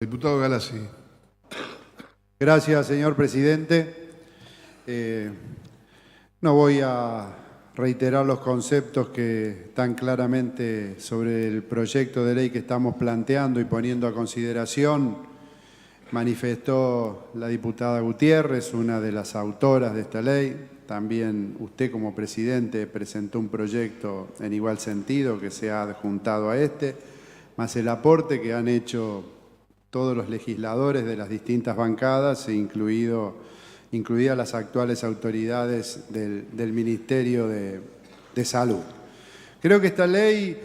Diputado Galassi. Gracias, señor presidente. No voy a reiterar los conceptos que están claramente sobre el proyecto de ley que estamos planteando y poniendo a consideración. Manifestó la diputada Gutiérrez, una de las autoras de esta ley. También usted como presidente presentó un proyecto en igual sentido que se ha adjuntado a este, más el aporte que han hecho todos los legisladores de las distintas bancadas, incluidas las actuales autoridades del Ministerio de Salud. Creo que esta ley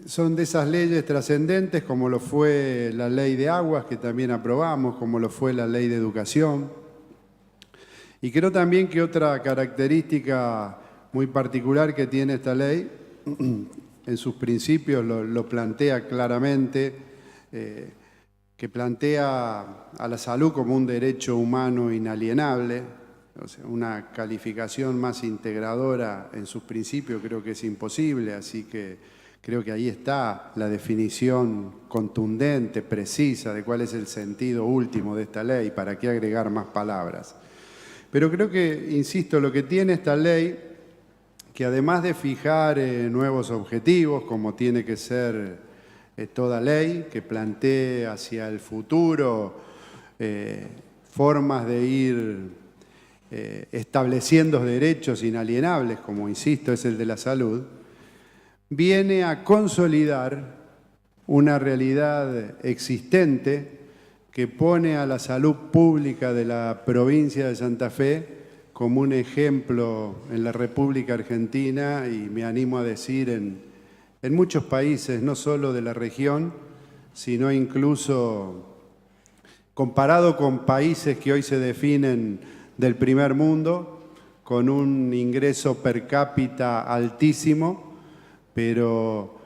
son de esas leyes trascendentes, como lo fue la ley de aguas, que también aprobamos, como lo fue la ley de educación. Y creo también que otra característica muy particular que tiene esta ley, en sus principios lo plantea claramente, que plantea a la salud como un derecho humano inalienable, o sea, una calificación más integradora en sus principios creo que es imposible, así que creo que ahí está la definición contundente, precisa de cuál es el sentido último de esta ley, para qué agregar más palabras. Pero creo que, insisto, lo que tiene esta ley, que además de fijar nuevos objetivos, como tiene que ser toda ley, que plantee hacia el futuro formas de ir estableciendo derechos inalienables, como insisto es el de la salud, viene a consolidar una realidad existente que pone a la salud pública de la provincia de Santa Fe como un ejemplo en la República Argentina y me animo a decir en muchos países, no solo de la región, sino incluso comparado con países que hoy se definen del primer mundo, con un ingreso per cápita altísimo, pero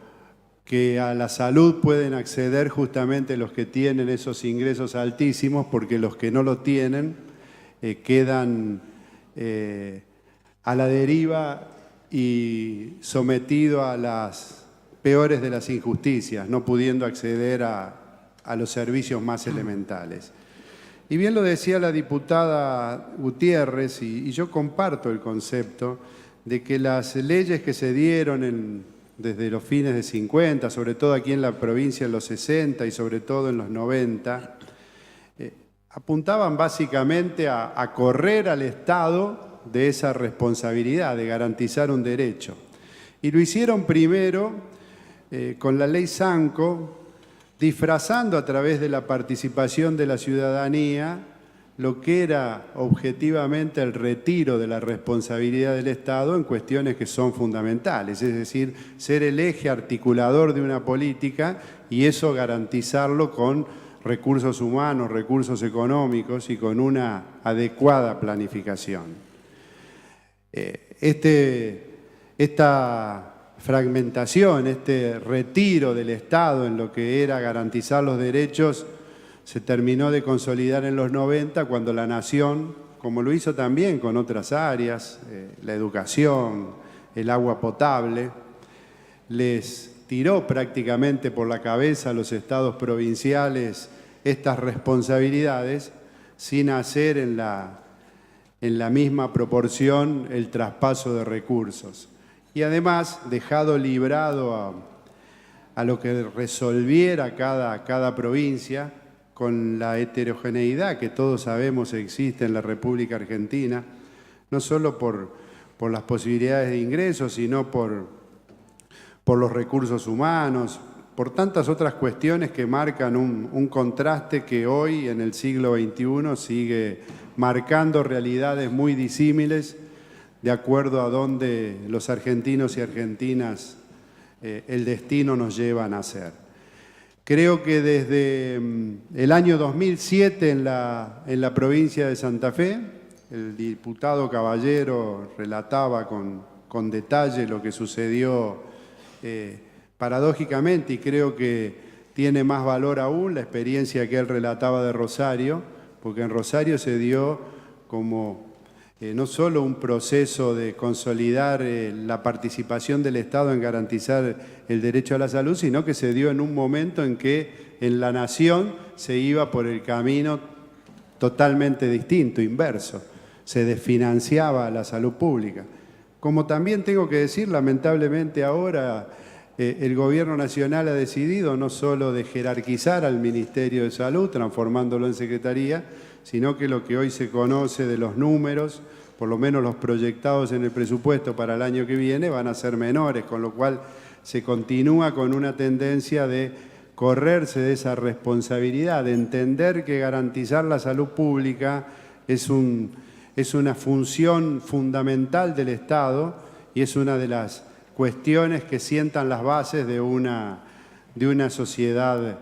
que a la salud pueden acceder justamente los que tienen esos ingresos altísimos, porque los que no lo tienen quedan a la deriva y sometidos a las peores de las injusticias, no pudiendo acceder a los servicios más elementales. Y bien lo decía la diputada Gutiérrez, y yo comparto el concepto de que las leyes que se dieron desde los fines de 50, sobre todo aquí en la provincia en los 60 y sobre todo en los 90, apuntaban básicamente a correr al Estado de esa responsabilidad de garantizar un derecho. Y lo hicieron primero con la ley Sanco, disfrazando a través de la participación de la ciudadanía lo que era objetivamente el retiro de la responsabilidad del Estado en cuestiones que son fundamentales, es decir, ser el eje articulador de una política y eso garantizarlo con recursos humanos, recursos económicos y con una adecuada planificación. Esta fragmentación, este retiro del Estado en lo que era garantizar los derechos, se terminó de consolidar en los 90 cuando la Nación, como lo hizo también con otras áreas, la educación, el agua potable, les tiró prácticamente por la cabeza a los estados provinciales estas responsabilidades sin hacer en la misma proporción el traspaso de recursos. Y además dejado librado a lo que resolviera cada provincia con la heterogeneidad que todos sabemos existe en la República Argentina, no solo por las posibilidades de ingresos, sino por los recursos humanos, por tantas otras cuestiones que marcan un contraste que hoy en el siglo XXI sigue marcando realidades muy disímiles de acuerdo a donde los argentinos y argentinas el destino nos lleva a nacer. Creo que desde el año 2007 en la provincia de Santa Fe, el diputado Caballero relataba con detalle lo que sucedió paradójicamente, y creo que tiene más valor aún la experiencia que él relataba de Rosario, porque en Rosario se dio como no solo un proceso de consolidar la participación del Estado en garantizar el derecho a la salud, sino que se dio en un momento en que en la nación se iba por el camino totalmente distinto, inverso. Se desfinanciaba la salud pública. Como también tengo que decir, lamentablemente ahora el Gobierno Nacional ha decidido no solo de jerarquizar al Ministerio de Salud, transformándolo en Secretaría, sino que lo que hoy se conoce de los números, por lo menos los proyectados en el presupuesto para el año que viene, van a ser menores, con lo cual se continúa con una tendencia de correrse de esa responsabilidad, de entender que garantizar la salud pública es una función fundamental del Estado y es una de las cuestiones que sientan las bases de una sociedad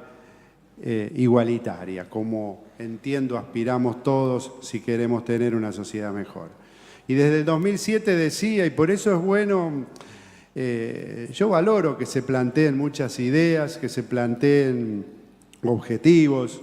igualitaria, como entiendo aspiramos todos si queremos tener una sociedad mejor. Y desde el 2007 decía, y por eso es bueno, yo valoro que se planteen muchas ideas, que se planteen objetivos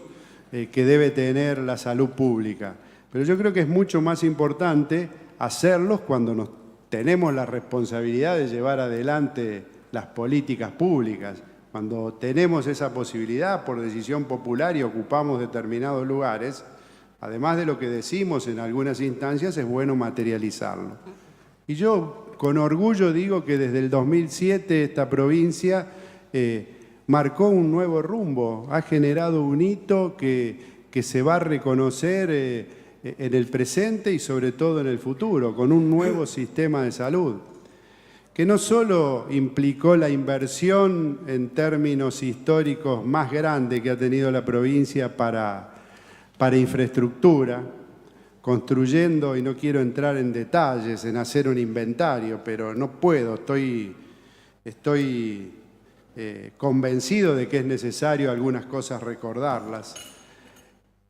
que debe tener la salud pública. Pero yo creo que es mucho más importante hacerlos cuando tenemos la responsabilidad de llevar adelante las políticas públicas. Cuando tenemos esa posibilidad por decisión popular y ocupamos determinados lugares, además de lo que decimos en algunas instancias, es bueno materializarlo. Y yo con orgullo digo que desde el 2007 esta provincia marcó un nuevo rumbo, ha generado un hito que se va a reconocer en el presente y sobre todo en el futuro, con un nuevo sistema de salud, que no solo implicó la inversión en términos históricos más grande que ha tenido la provincia para infraestructura, construyendo, y no quiero entrar en detalles, en hacer un inventario, pero no puedo, estoy convencido de que es necesario algunas cosas recordarlas.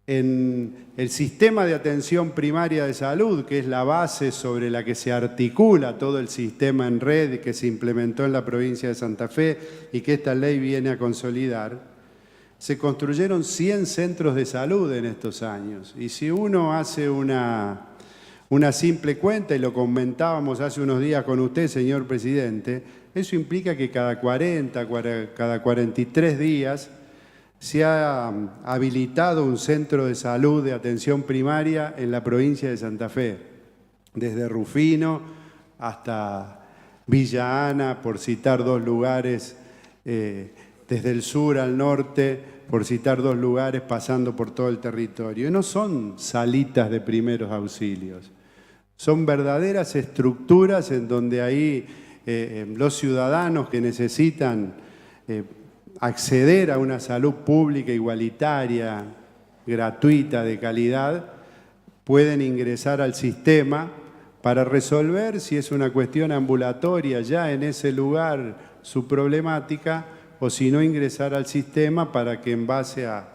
En el sistema de atención primaria de salud, que es la base sobre la que se articula todo el sistema en red que se implementó en la provincia de Santa Fe y que esta ley viene a consolidar, se construyeron 100 centros de salud en estos años. Y si uno hace una simple cuenta, y lo comentábamos hace unos días con usted, señor presidente, eso implica que cada 40, cada 43 días se ha habilitado un centro de salud de atención primaria en la provincia de Santa Fe, desde Rufino hasta Villa Ana, por citar dos lugares, desde el sur al norte, por citar dos lugares, pasando por todo el territorio. Y no son salitas de primeros auxilios, son verdaderas estructuras en donde ahí los ciudadanos que necesitan acceder a una salud pública igualitaria, gratuita, de calidad, pueden ingresar al sistema para resolver, si es una cuestión ambulatoria ya en ese lugar, su problemática, o si no, ingresar al sistema para que en base a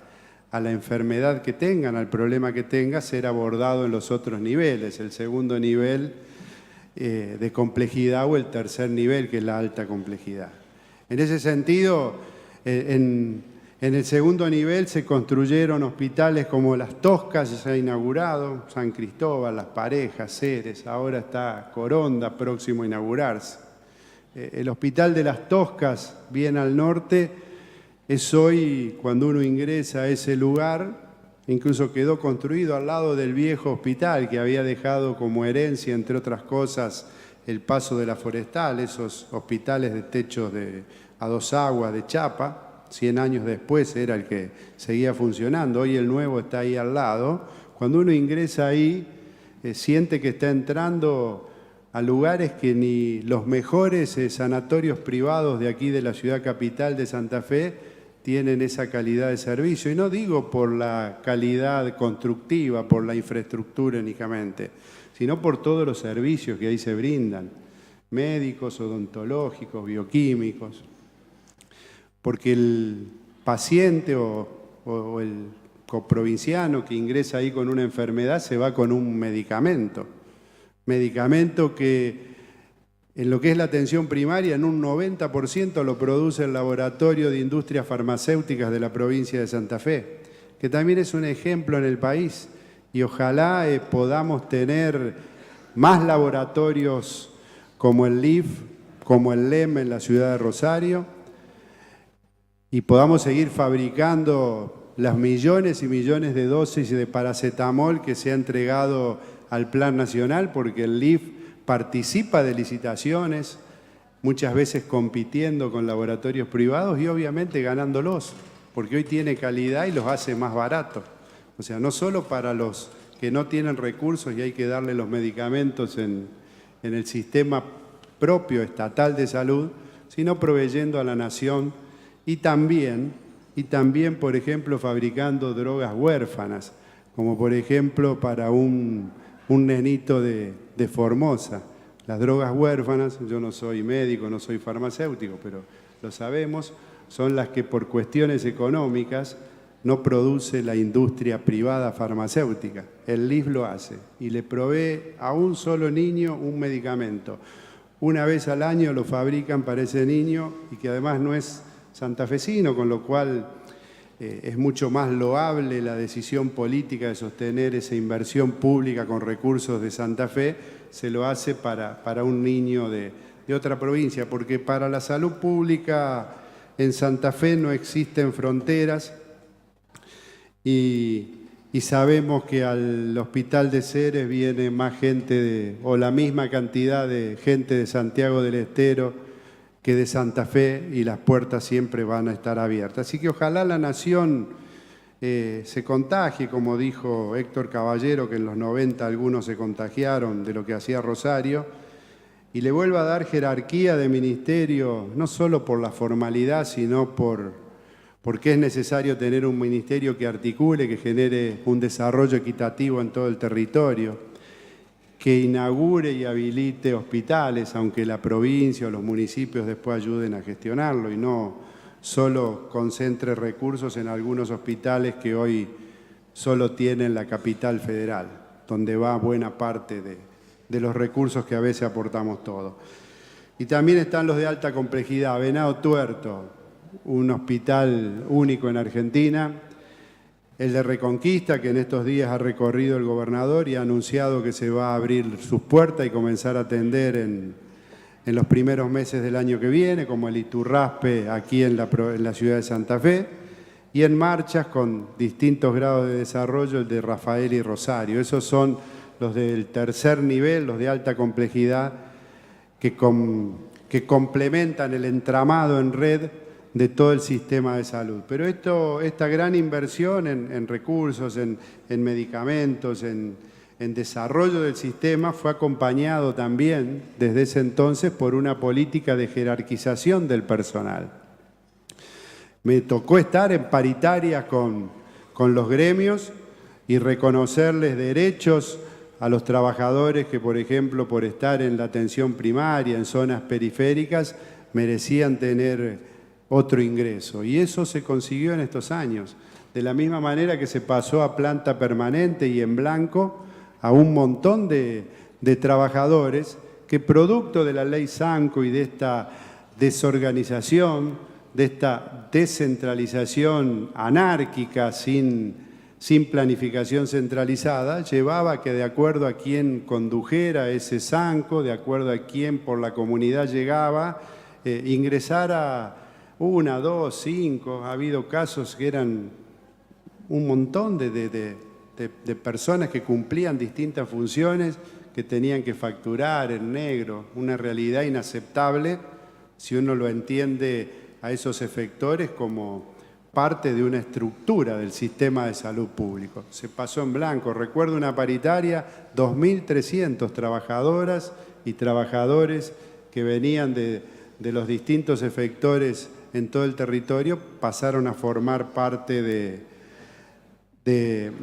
la enfermedad que tengan, al problema que tengan, ser abordado en los otros niveles, el segundo nivel de complejidad o el tercer nivel, que es la alta complejidad. En ese sentido, en el segundo nivel se construyeron hospitales como Las Toscas, ya se ha inaugurado, San Cristóbal, Las Parejas, Ceres, ahora está Coronda, próximo a inaugurarse. El hospital de Las Toscas, bien al norte, es hoy, cuando uno ingresa a ese lugar, incluso quedó construido al lado del viejo hospital que había dejado como herencia, entre otras cosas, el Paso de la Forestal, esos hospitales de techos a dos aguas de chapa. 100 años después era el que seguía funcionando, hoy el nuevo está ahí al lado. Cuando uno ingresa ahí, siente que está entrando a lugares que ni los mejores sanatorios privados de aquí de la ciudad capital de Santa Fe tienen esa calidad de servicio. Y no digo por la calidad constructiva, por la infraestructura únicamente, sino por todos los servicios que ahí se brindan, médicos, odontológicos, bioquímicos. Porque el paciente o el coprovinciano que ingresa ahí con una enfermedad se va con un medicamento que en lo que es la atención primaria en un 90% lo produce el Laboratorio de Industrias Farmacéuticas de la provincia de Santa Fe, que también es un ejemplo en el país, y ojalá podamos tener más laboratorios como el LIF, como el LEM en la ciudad de Rosario, y podamos seguir fabricando las millones y millones de dosis de paracetamol que se ha entregado al Plan Nacional, porque el LIF participa de licitaciones, muchas veces compitiendo con laboratorios privados y obviamente ganándolos, porque hoy tiene calidad y los hace más baratos. O sea, no solo para los que no tienen recursos y hay que darle los medicamentos en el sistema propio estatal de salud, sino proveyendo a la nación y también, por ejemplo, fabricando drogas huérfanas, como por ejemplo para un nenito de Formosa. Las drogas huérfanas, yo no soy médico, no soy farmacéutico, pero lo sabemos, son las que por cuestiones económicas no produce la industria privada farmacéutica. El LIF lo hace y le provee a un solo niño un medicamento. Una vez al año lo fabrican para ese niño y que además no es santafesino, con lo cual es mucho más loable la decisión política de sostener esa inversión pública con recursos de Santa Fe, se lo hace para un niño de otra provincia, porque para la salud pública en Santa Fe no existen fronteras y sabemos que al Hospital de Ceres viene más gente o la misma cantidad de gente de Santiago del Estero que de Santa Fe, y las puertas siempre van a estar abiertas. Así que ojalá la nación se contagie, como dijo Héctor Caballero, que en los 90 algunos se contagiaron de lo que hacía Rosario, y le vuelva a dar jerarquía de ministerio, no solo por la formalidad, sino porque es necesario tener un ministerio que articule, que genere un desarrollo equitativo en todo el territorio, que inaugure y habilite hospitales, aunque la provincia o los municipios después ayuden a gestionarlo y no solo concentre recursos en algunos hospitales que hoy solo tienen la capital federal, donde va buena parte de los recursos que a veces aportamos todos. Y también están los de alta complejidad. Venado Tuerto, un hospital único en Argentina. El de Reconquista, que en estos días ha recorrido el gobernador y ha anunciado que se va a abrir sus puertas y comenzar a atender en los primeros meses del año que viene, como el Iturraspe aquí en la ciudad de Santa Fe, y en marchas con distintos grados de desarrollo el de Rafael y Rosario. Esos son los del tercer nivel, los de alta complejidad, que complementan el entramado en red de todo el sistema de salud. Pero esta gran inversión en recursos, en medicamentos, en desarrollo del sistema fue acompañado también desde ese entonces por una política de jerarquización del personal. Me tocó estar en paritarias con los gremios y reconocerles derechos a los trabajadores que, por ejemplo, por estar en la atención primaria, en zonas periféricas, merecían tener otro ingreso. Y eso se consiguió en estos años. De la misma manera que se pasó a planta permanente y en blanco a un montón de trabajadores que, producto de la ley Sanco y de esta desorganización, de esta descentralización anárquica sin planificación centralizada, llevaba que, de acuerdo a quién condujera ese Sanco, de acuerdo a quién por la comunidad llegaba, ingresara 1, 2, 5, ha habido casos que eran un montón de personas que cumplían distintas funciones, que tenían que facturar en negro, una realidad inaceptable si uno lo entiende a esos efectores como parte de una estructura del sistema de salud público. Se pasó en blanco. Recuerdo una paritaria, 2.300 trabajadoras y trabajadores que venían de los distintos efectores en todo el territorio, pasaron a formar parte de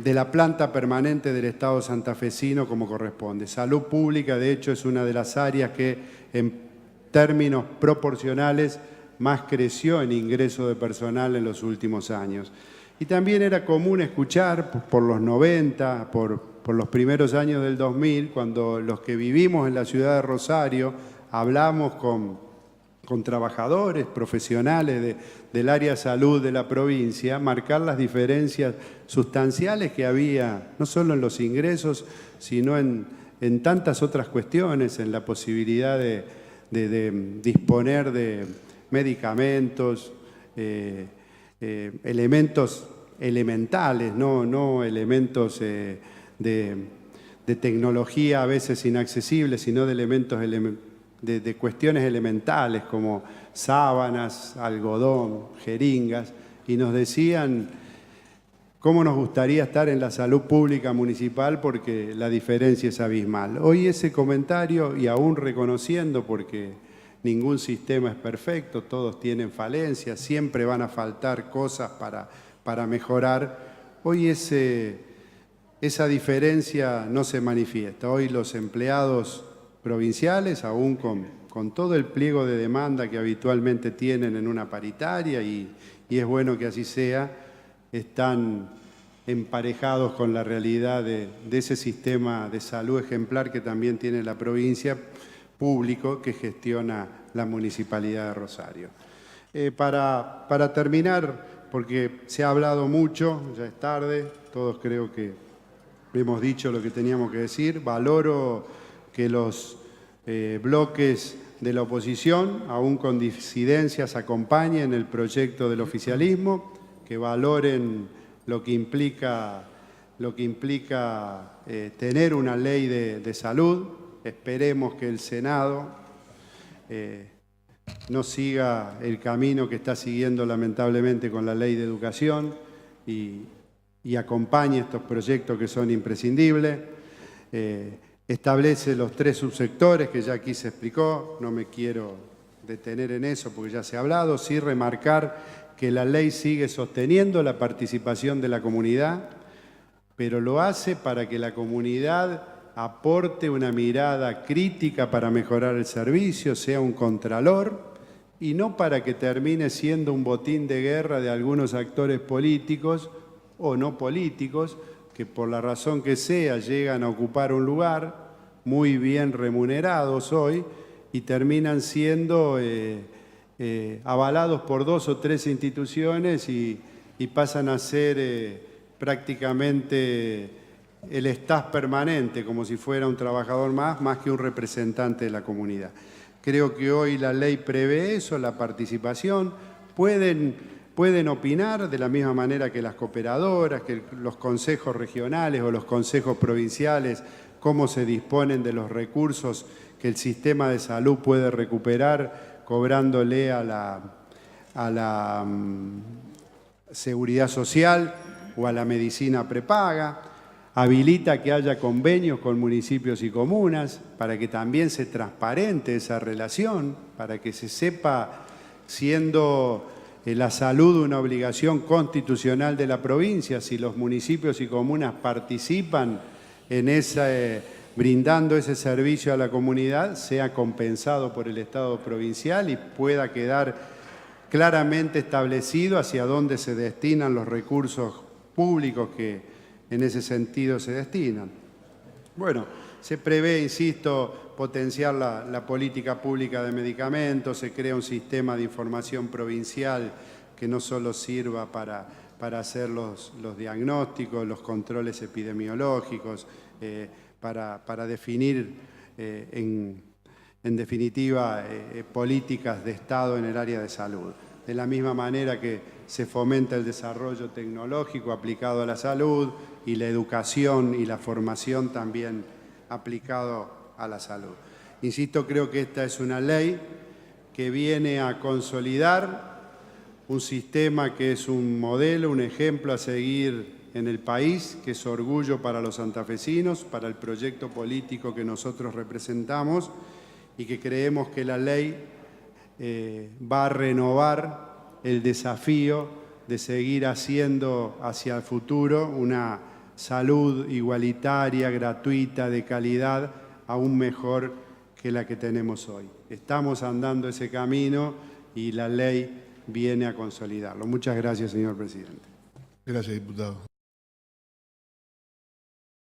la planta permanente del Estado santafesino como corresponde. Salud pública, de hecho, es una de las áreas que en términos proporcionales más creció en ingreso de personal en los últimos años. Y también era común escuchar por los 90, por los primeros años del 2000, cuando los que vivimos en la ciudad de Rosario hablamos con trabajadores profesionales del área de salud de la provincia, marcar las diferencias sustanciales que había, no solo en los ingresos, sino en tantas otras cuestiones, en la posibilidad de disponer de medicamentos, elementos elementales, no elementos de tecnología a veces inaccesibles, sino de elementos de cuestiones elementales como sábanas, algodón, jeringas, y nos decían cómo nos gustaría estar en la salud pública municipal porque la diferencia es abismal. Hoy ese comentario, y aún reconociendo, porque ningún sistema es perfecto, todos tienen falencias, siempre van a faltar cosas para mejorar, hoy esa diferencia no se manifiesta. Hoy los empleados provinciales, aún con todo el pliego de demanda que habitualmente tienen en una paritaria, y es bueno que así sea, están emparejados con la realidad de ese sistema de salud ejemplar que también tiene la provincia, público que gestiona la Municipalidad de Rosario. Para terminar, porque se ha hablado mucho, ya es tarde, todos creo que hemos dicho lo que teníamos que decir, valoro que los bloques de la oposición, aún con disidencias, acompañen el proyecto del oficialismo, que valoren lo que implica tener una ley de salud. Esperemos que el Senado no siga el camino que está siguiendo lamentablemente con la ley de educación y acompañe estos proyectos que son imprescindibles. Establece los 3 subsectores que ya aquí se explicó, no me quiero detener en eso porque ya se ha hablado, sí remarcar que la ley sigue sosteniendo la participación de la comunidad, pero lo hace para que la comunidad aporte una mirada crítica para mejorar el servicio, sea un contralor, y no para que termine siendo un botín de guerra de algunos actores políticos o no políticos, que por la razón que sea llegan a ocupar un lugar muy bien remunerados hoy y terminan siendo avalados por 2 o 3 instituciones y pasan a ser prácticamente el staff permanente, como si fuera un trabajador más que un representante de la comunidad. Creo que hoy la ley prevé eso, la participación. Pueden opinar de la misma manera que las cooperadoras, que los consejos regionales o los consejos provinciales, cómo se disponen de los recursos que el sistema de salud puede recuperar cobrándole a la seguridad social o a la medicina prepaga. Habilita que haya convenios con municipios y comunas para que también se transparente esa relación, para que se sepa, siendo la salud una obligación constitucional de la provincia, si los municipios y comunas participan en brindando ese servicio a la comunidad, sea compensado por el Estado provincial y pueda quedar claramente establecido hacia dónde se destinan los recursos públicos que en ese sentido se destinan. Bueno, se prevé, insisto, potenciar la política pública de medicamentos, se crea un sistema de información provincial que no solo sirva para hacer los diagnósticos, los controles epidemiológicos, para definir, en definitiva, políticas de Estado en el área de salud. De la misma manera que se fomenta el desarrollo tecnológico aplicado a la salud y la educación y la formación también aplicado a la salud. Insisto, creo que esta es una ley que viene a consolidar un sistema que es un modelo, un ejemplo a seguir en el país, que es orgullo para los santafesinos, para el proyecto político que nosotros representamos y que creemos que la ley va a renovar el desafío de seguir haciendo hacia el futuro una salud igualitaria, gratuita, de calidad, aún mejor que la que tenemos hoy. Estamos andando ese camino y la ley viene a consolidarlo. Muchas gracias, señor presidente. Gracias, diputado.